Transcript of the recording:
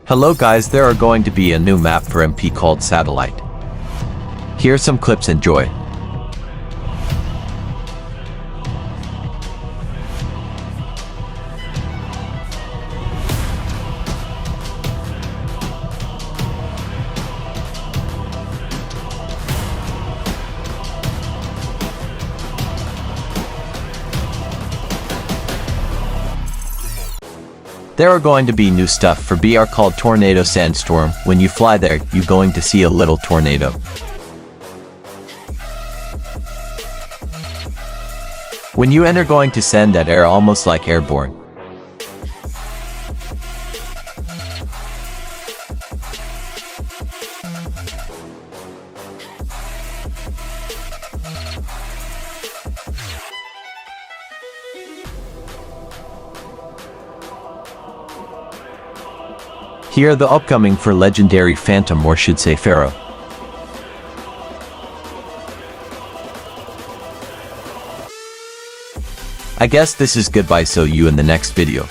Hello guys, there are going to be a new map for MP called Satellite. Here are some clips, enjoy. There are going to be new stuff for BR called Tornado Sandstorm. When you fly there, you're going to see a little tornado. When you enter, going to send that air almost like airborne. Here are the upcoming for legendary Phantom, or should say Pharaoh. I guess this is goodbye, so you in the next video.